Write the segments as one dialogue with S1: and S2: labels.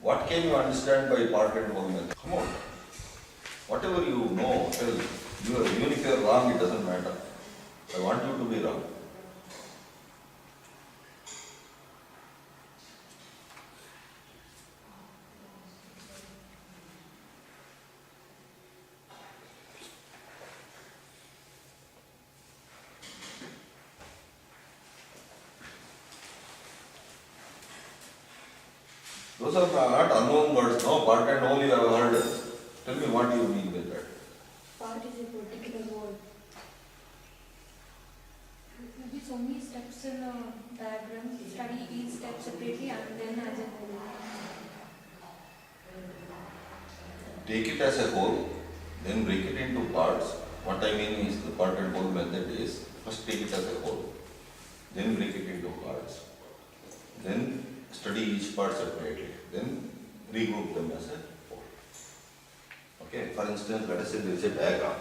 S1: What can you understand by part and whole method? Come on. Whatever you know, tell. Even if you are wrong, it doesn't matter. I want you to be wrong. Those are not unknown words, no? Part and whole you have heard. Tell me what you mean by that.
S2: Part is a particular word. Maybe so many steps in a diagram. Study each step separately and then as a whole.
S1: Take it as a whole, then break it into parts. What I mean is the part and whole method is first take it as a whole, then break it into parts, then study each part separately, then regroup them as a whole. Okay, for instance, let us say there is a diagram.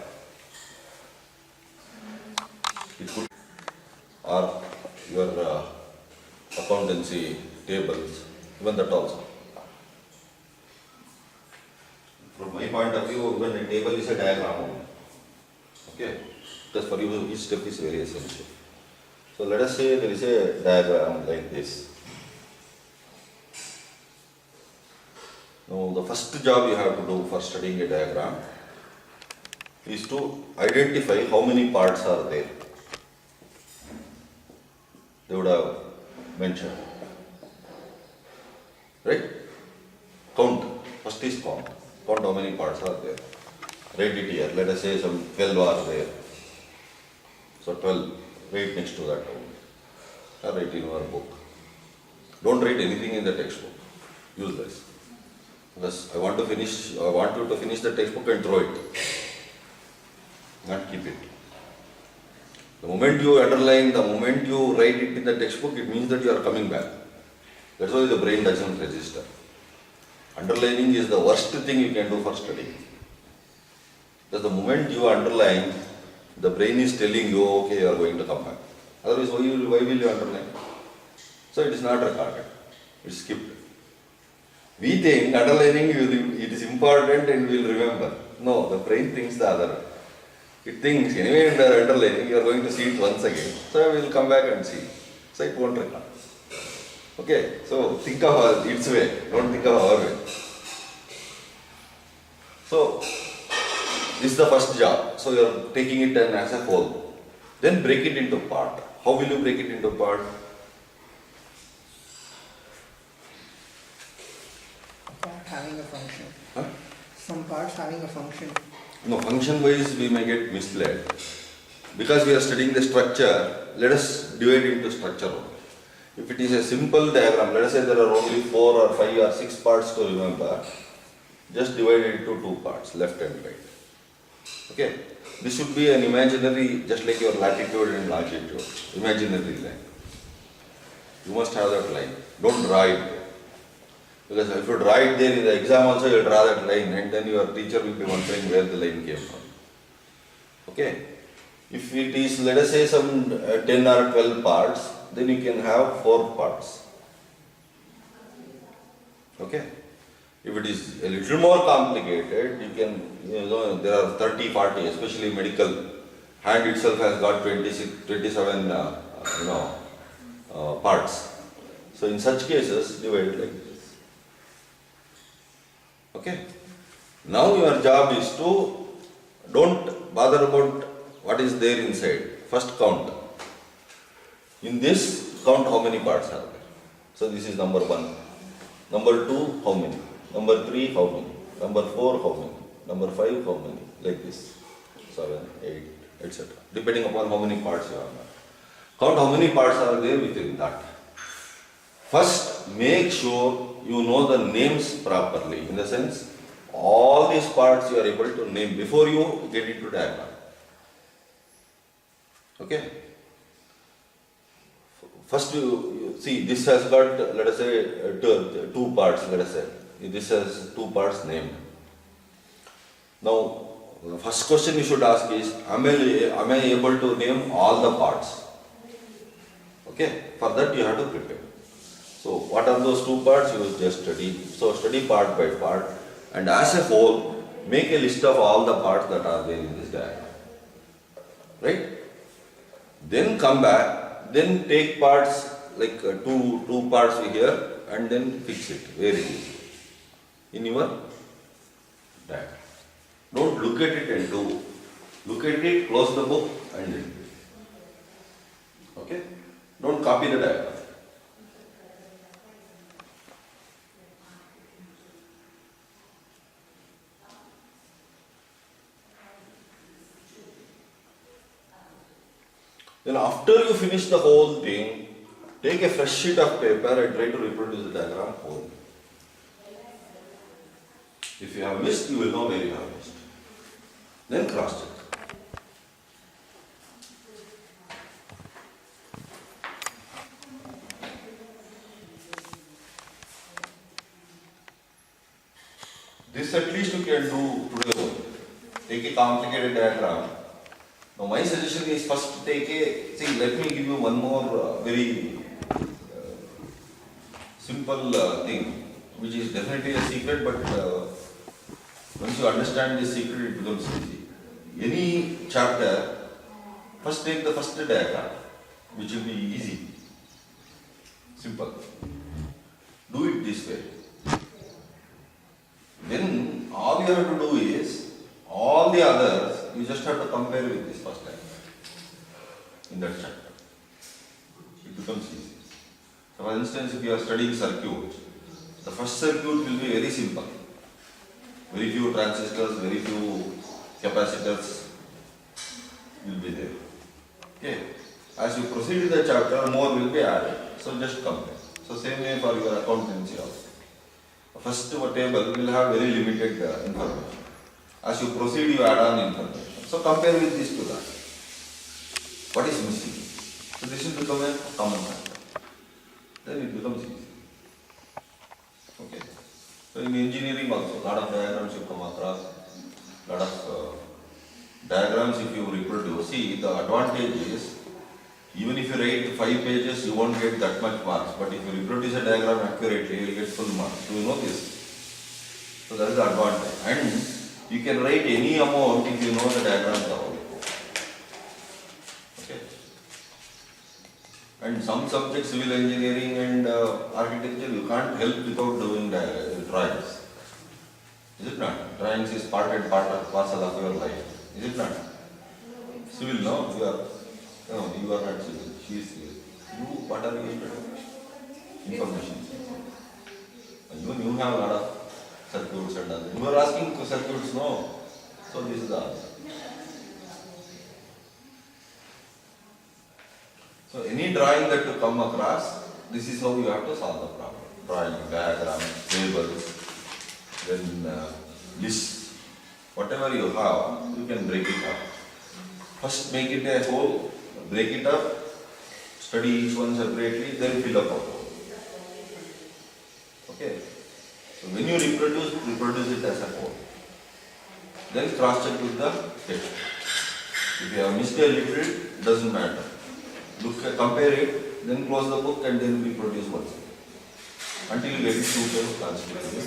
S1: It could, or your accountancy tables, even that also. From my point of view, when a table is a diagram, okay, just for you, each step is very essential. So let us say there is a diagram like this. Now the first job you have to do for studying a diagram is to identify how many parts are there. They would have mentioned, right? Count. First is count. Count how many parts are there. Write it here. Let us say some 12 are there. So 12, write next to that one. Or write in your book. Don't write anything in the textbook. Useless. Because I want you to finish the textbook and throw it. Not keep it. The moment you underline, the moment you write it in the textbook, it means that you are coming back. That's why the brain doesn't register. Underlining is the worst thing you can do for studying. Because the moment you underline, the brain is telling you, okay, you are going to come back. Otherwise, why will you underline? So it is not recorded. It is skipped. We think underlining it is important and we will remember. No, the brain thinks the other. It thinks anyway under underlining you are going to see it once again. So we will come back and see. So it won't record. Okay, so think of its way, don't think of our way. So this is the first job. So you are taking it as a whole. Then break it into part. How will you break it into part?
S3: Part having a function.
S1: Huh?
S3: Some parts having a function.
S1: No, function wise we may get misled. Because we are studying the structure, let us divide into structure only. If it is a simple diagram, let us say there are only 4 or 5 or 6 parts to remember, just divide it into 2 parts, left and right. Okay? This should be an imaginary, just like your latitude and longitude, imaginary line. You must have that line. Don't draw it there. Because if you draw it there in the exam also, you will draw that line and then your teacher will be wondering where the line came from. Okay? If it is, let us say, some 10 or 12 parts, then you can have 4 parts. Okay? If it is a little more complicated, you can, there are 30, 40, especially medical. Hand itself has got 27, parts. So in such cases, divide it like this. Okay? Now your job is to, don't bother about what is there inside. First count. In this, count how many parts are there. So this is number 1. Number 2, how many? Number 3, how many? Number 4, how many? Number 5, how many? Like this. 7, 8, etc. Depending upon how many parts you have. Count how many parts are there within that. First, make sure you know the names properly. In the sense, all these parts you are able to name before you get into diagram. Okay? First you see, this has got, let us say, 2 parts, let us say. This has 2 parts named. Now, the first question you should ask is, am I able to name all the parts? Okay? For that you have to prepare. So what are those two parts? You just study. So study part by part, and as a whole, make a list of all the parts that are there in this diagram. Right? Then come back, then take parts like two parts here and then fix it where it is in your diagram. Don't look at it and do. Look at it, close the book and then do it. Okay? Don't copy the diagram. Then after you finish the whole thing, take a fresh sheet of paper and try to reproduce the diagram whole. If you have missed, you will know where you have missed. Then cross check. This at least you can do today. Take a complicated diagram. Now my suggestion is first take a, see, let me give you one more very simple thing, which is definitely a secret, but once you understand this secret, it becomes easy. Any chapter, first take the first diagram, which will be easy, simple. Do it this way. Then all you have to do is, all the others, you just have to compare with this first diagram in that chapter. It becomes easy. So for instance, if you are studying circuits, the first circuit will be very simple. Very few transistors, very few capacitors will be there. Okay. As you proceed in the chapter, more will be added. So just compare. So same way for your accountancy also. The first table will have very limited information. As you proceed, you add on information. So compare with this to that. What is missing? So this will become a common factor. Then it becomes easy. Okay. So in engineering also, lot of diagrams you come across, lot of diagrams if you reproduce. See, the advantage is, even if you write 5 pages, you won't get that much marks. But if you reproduce a diagram accurately, you will get full marks. Do you know this? So that is the advantage. And you can write any amount if you know the diagram thoroughly. Okay. And some subjects, civil engineering and architecture, you can't help without doing drawings. Is it not? Drawings is part and parcel of your life. Is it not? Civil, no? You are not civil. She is civil. You, what are you studying? Information. Even you have a lot of circuits and others. You are asking for circuits, no? So this is the answer. So any drawing that you come across, this is how you have to solve the problem. Drawing, diagram, tables, then lists, whatever you have, you can break it up. First make it a whole, break it up, study each one separately, then fill up a whole. Okay. So when you reproduce it as a whole. Then cross check with the text. If you have missed a little, doesn't matter. Compare it, then close the book and then reproduce once again. Until you get it 2 times consecutively.